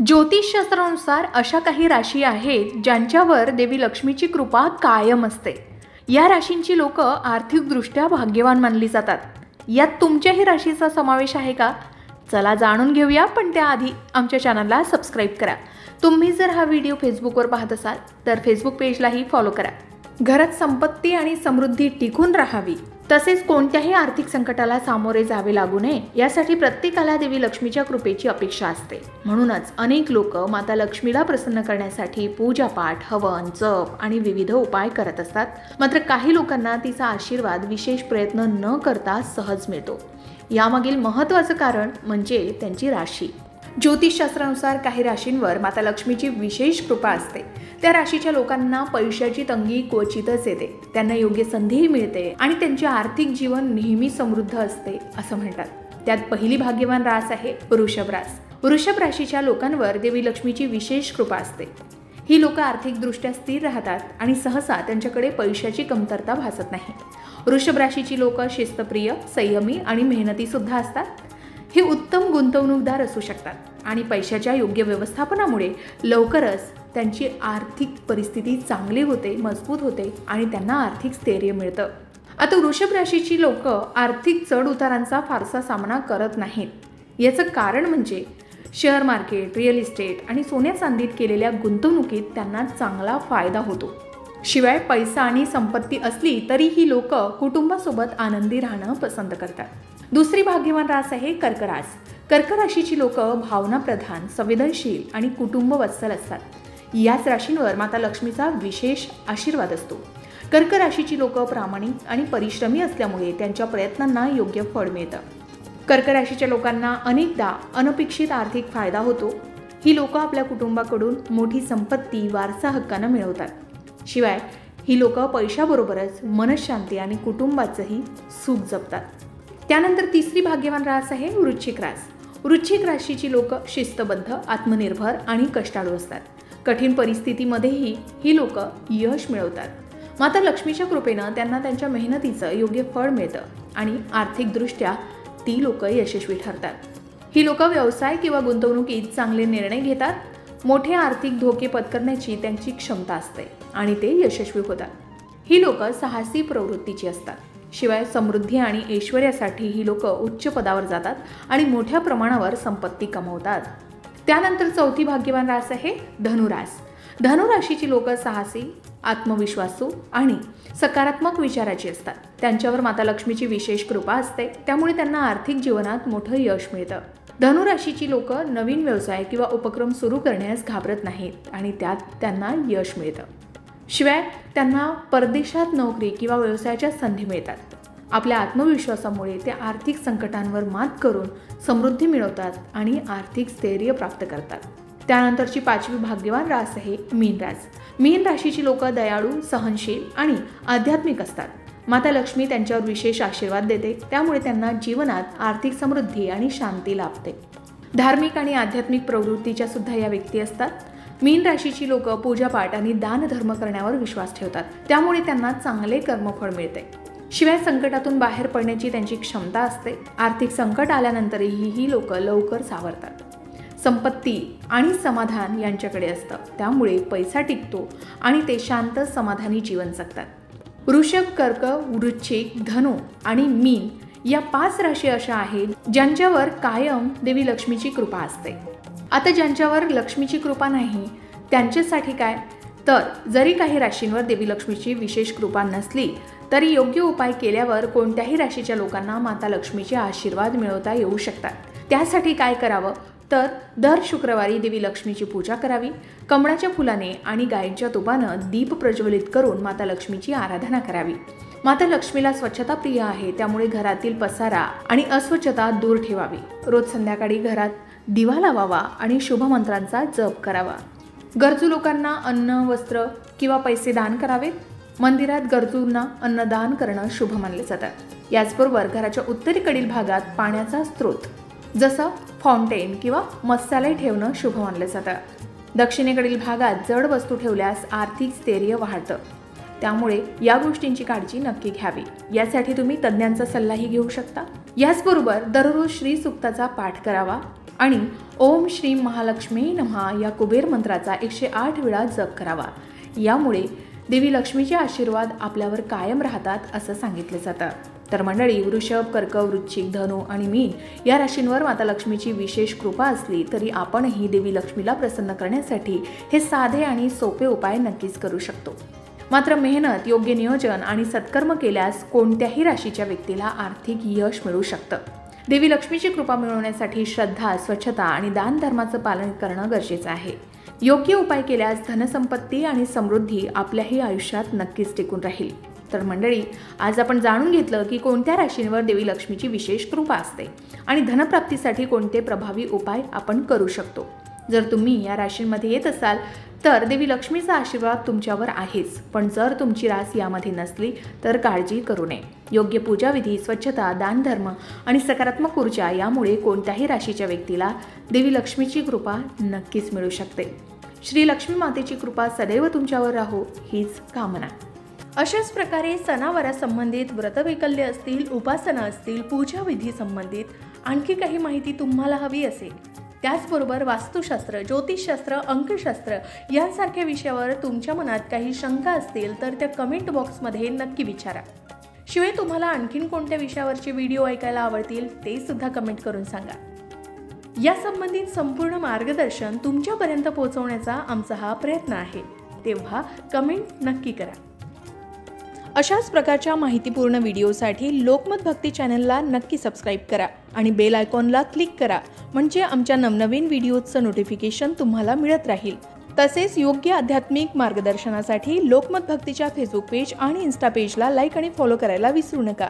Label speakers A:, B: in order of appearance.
A: ज्योतिषशास्त्रानुसार अशा काही राशी आहेत ज्यांच्यावर देवी लक्ष्मीची कृपा कायम असते. या राशींची लोक आर्थिकदृष्ट्या भाग्यवान मानली जातात. यात तुमच्याही राशीचा समावेश आहे का? चला जाणून घेऊया, पण त्याआधी आमच्या चॅनलला सबस्क्राईब करा. तुम्ही जर हा व्हिडिओ फेसबुकवर पाहत असाल तर फेसबुक पेजलाही फॉलो करा. घरात संपत्ती आणि समृद्धी टिकून राहावी, तसेच कोणत्याही आर्थिक संकटाला सामोरे जावे लागू नये, यासाठी प्रत्येकाला देवी लक्ष्मीच्या कृपेची अपेक्षा असते. म्हणूनच अनेक लोक माता लक्ष्मीला प्रसन्न करण्यासाठी पूजापाठ, हवन, जप आणि विविध उपाय करत असतात. मात्र काही लोकांना तिचा आशीर्वाद विशेष प्रयत्न न करता सहज मिळतो. यामागील महत्त्वाचं कारण म्हणजे त्यांची राशी. ज्योतिषशास्त्रानुसार काही राशींवर माता लक्ष्मीची विशेष कृपा असते. त्या राशीच्या लोकांना पैशाची तंगी क्वचितच येते, त्यांना योग्य संधीही मिळते आणि त्यांचे आर्थिक जीवन नेहमी समृद्ध असते असं म्हणतात. त्यात पहिली भाग्यवान रास आहे वृषभ रास. वृषभ राशीच्या लोकांवर देवी लक्ष्मीची विशेष कृपा असते. ही लोक आर्थिकदृष्ट्या स्थिर राहतात आणि सहसा त्यांच्याकडे पैशाची कमतरता भासत नाही. वृषभ राशीची लोक शिस्तप्रिय, संयमी आणि मेहनती सुद्धा असतात. हे उत्तम गुंतवणूकदार असू शकतात आणि पैशाच्या योग्य व्यवस्थापनामुळे लवकरच त्यांची आर्थिक परिस्थिती चांगली होते, मजबूत होते आणि त्यांना आर्थिक स्थैर्य मिळतं. आता वृषभ राशीची लोक आर्थिक चढ उतारांचा फारसा सामना करत नाहीत. याचं कारण म्हणजे शेअर मार्केट, रिअल इस्टेट आणि सोन्या चांदीत केलेल्या गुंतवणुकीत त्यांना चांगला फायदा होतो. शिवाय पैसा आणि संपत्ती असली तरी ही लोक कुटुंबासोबत आनंदी राहणं पसंत करतात. दुसरी भाग्यवान रास आहे कर्क रास. कर्क राशीची लोक भावनाप्रधान, संवेदनशील आणि कुटुंबवत्सल असतात. याच राशींवर माता लक्ष्मीचा विशेष आशीर्वाद असतो. कर्क राशीची लोक प्रामाणिक आणि परिश्रमी असल्यामुळे त्यांच्या प्रयत्नांना योग्य फळ मिळतं. कर्क राशीच्या लोकांना अनेकदा अनपेक्षित आर्थिक फायदा होतो. ही लोक आपल्या कुटुंबाकडून मोठी संपत्ती वारसा हक्कानं मिळवतात. शिवाय ही लोक पैशाबरोबरच मनशांती आणि कुटुंबाचंही सुख जपतात. त्यानंतर तिसरी भाग्यवान रास आहे वृश्चिक रास. वृश्चिक राशीची लोक शिस्तबद्ध, आत्मनिर्भर आणि कष्टाळू असतात. कठीण परिस्थितीमध्येही ही लोक यश मिळवतात. माता लक्ष्मीच्या कृपेनं त्यांना त्यांच्या मेहनतीचं योग्य फळ मिळतं आणि आर्थिकदृष्ट्या ती लोक यशस्वी ठरतात. ही लोक व्यवसाय किंवा गुंतवणुकीत चांगले निर्णय घेतात. मोठे आर्थिक धोके पत्करण्याची त्यांची क्षमता असते आणि ते यशस्वी होतात. ही लोक साहसी प्रवृत्तीची असतात. शिवाय समृद्धी आणि ऐश्वर्यासाठी ही लोक उच्च पदावर जातात आणि मोठ्या प्रमाणावर संपत्ती कमवतात. त्यानंतर चौथी भाग्यवान रास आहे धनुरास. धनुराशीची लोक साहसी, आत्मविश्वासू आणि सकारात्मक विचाराची असतात. त्यांच्यावर माता लक्ष्मीची विशेष कृपा असते, त्यामुळे त्यांना आर्थिक जीवनात मोठं यश मिळतं. धनुराशीची लोक नवीन व्यवसाय किंवा उपक्रम सुरू करण्यास घाबरत नाहीत आणि त्यात त्यांना यश मिळतं. शिवाय त्यांना परदेशात नोकरी किंवा व्यवसायाच्या संधी मिळतात. आपल्या आत्मविश्वासामुळे ते आर्थिक संकटांवर मात करून समृद्धी मिळवतात आणि आर्थिक स्थैर्य प्राप्त करतात. त्यानंतरची पाचवी भाग्यवान रास आहे मीन रास. मीन राशीची लोक दयाळू, सहनशील आणि आध्यात्मिक असतात. माता लक्ष्मी त्यांच्यावर विशेष आशीर्वाद देते, त्यामुळे त्यांना जीवनात आर्थिक समृद्धी आणि शांती लाभते. धार्मिक आणि आध्यात्मिक प्रवृत्तीच्या सुद्धा या व्यक्ती असतात. मीन राशीची लोक पूजापाठ आणि दानधर्म करण्यावर विश्वास ठेवतात, त्यामुळे त्यांना चांगले कर्मफळ मिळते. शिवाय संकटातून बाहेर पडण्याची त्यांची क्षमता असते. आर्थिक संकट आल्यानंतरही ही लोक लवकर सावरतात. संपत्ती आणि समाधान यांच्याकडे असतं, त्यामुळे पैसा टिकतो आणि ते शांत, समाधानी जीवन जगतात. वृषभ, कर्क, वृश्चिक, धनु आणि मीन या 5 राशी अशा आहेत ज्यांच्यावर कायम देवी लक्ष्मीची कृपा असते. आता ज्यांच्यावर लक्ष्मीची कृपा नाही त्यांच्यासाठी काय? तर जरी काही राशींवर देवी लक्ष्मीची विशेष कृपा नसली तरी योग्य उपाय केल्यावर कोणत्याही राशीच्या लोकांना माता लक्ष्मीचे आशीर्वाद मिळवता येऊ शकतात. त्यासाठी काय करावं? तर दर शुक्रवारी देवी लक्ष्मीची पूजा करावी. कमळाच्या फुलाने आणि गायींच्या तुपानं दीप प्रज्वलित करून माता लक्ष्मीची आराधना करावी. माता लक्ष्मीला स्वच्छता प्रिय आहे, त्यामुळे घरातील पसारा आणि अस्वच्छता दूर ठेवावी. रोज संध्याकाळी घरात दिवा लावावा आणि शुभ मंत्रांचा जप करावा. गरजू लोकांना अन्न, वस्त्र किंवा पैसे दान करावेत. मंदिरात गरजूंना अन्नदान करणं शुभ मानले जातं. याचबरोबर घराच्या उत्तरेकडील भागात पाण्याचा स्रोत जसं फाउंटेन किंवा मत्स्यालय ठेवणं शुभ मानलं जातं. दक्षिणेकडील भागात जड वस्तू ठेवल्यास आर्थिक स्थैर्य वाढतं, त्यामुळे या गोष्टींची काळजी नक्की घ्यावी. यासाठी तुम्ही तज्ज्ञांचा सल्लाही घेऊ शकता. याचबरोबर दररोज श्री सूक्ताचा पाठ करावा आणि ओम श्री महालक्ष्मी नमः या कुबेर मंत्राचा 108 वेळा जप करावा। यामुळे देवी लक्ष्मीचे आशीर्वाद आपल्यावर कायम राहतात असं सांगितलं जातं। तर मंडळी, वृषभ, कर्क, वृश्चिक, धनु आणि मीन या राशींवर माता लक्ष्मीची विशेष कृपा असली तरी आपणही देवी लक्ष्मीला प्रसन्न करण्यासाठी हे साधे आणि सोपे उपाय नक्कीच करू शकतो। मात्र मेहनत, योग्य नियोजन आणि सत्कर्म केल्यास कोणत्याही राशीच्या व्यक्तीला आर्थिक यश मिळू शकतं। देवी लक्ष्मीची कृपा मिळवण्यासाठी श्रद्धा, स्वच्छता आणि दान धर्माचं पालन करणं गरजेचं आहे। योग्य उपाय केल्यास धनसंपत्ती आणि समृद्धी आपल्याही आयुष्यात नक्कीच टिकून राहील। तर मंडळी, आज आपण जाणून घेतलं की कोणत्या राशींवर देवी लक्ष्मीची विशेष कृपा असते आणि धनप्राप्तीसाठी कोणते प्रभावी उपाय आपण करू शकतो। जर तुम्ही या राशींमध्ये येत असाल तर देवी लक्ष्मीचा आशीर्वाद तुमच्यावर आहेच, पण जर तुमची रास यामध्ये नसली तर काळजी करू नये। योग्य पूजाविधी, स्वच्छता, दानधर्म आणि सकारात्मक ऊर्जा यामुळे कोणत्याही राशीच्या व्यक्तीला देवी लक्ष्मीची कृपा नक्कीच मिळू शकते। श्री लक्ष्मी मातेची कृपा सदैव तुमच्यावर राहो हीच कामना। अशाच प्रकारे सणावारासंबंधित व्रतवैकल्य असतील, उपासना असतील, पूजाविधी संबंधित आणखी काही माहिती तुम्हाला हवी असेल, त्याचबरोबर वास्तुशास्त्र, ज्योतिषशास्त्र, अंकशास्त्र यांसारख्या विषयावर तुमच्या मनात काही शंका असतील तर त्या कमेंट बॉक्समध्ये नक्की विचारा। शिवाय तुम्हाला आणखीन कोणत्या विषयावरचे व्हिडिओ ऐकायला आवडतील ते सुद्धा कमेंट करून सांगा। या संबंधित संपूर्ण मार्गदर्शन तुमच्यापर्यंत पोहोचवण्याचा आमचा हा प्रयत्न आहे, तेव्हा कमेंट नक्की करा। अशाच प्रकारच्या माहितीपूर्ण व्हिडिओसाठी लोकमत भक्ती चॅनलला नक्की सबस्क्राईब करा आणि बेल आयकॉनला क्लिक करा, म्हणजे आमच्या नवनवीन व्हिडिओचं नोटिफिकेशन तुम्हाला मिळत राहील। तसेच योग्य आध्यात्मिक मार्गदर्शनासाठी लोकमत भक्तीच्या फेसबुक पेज आणि इन्स्टा पेजला लाईक आणि फॉलो करायला विसरू नका।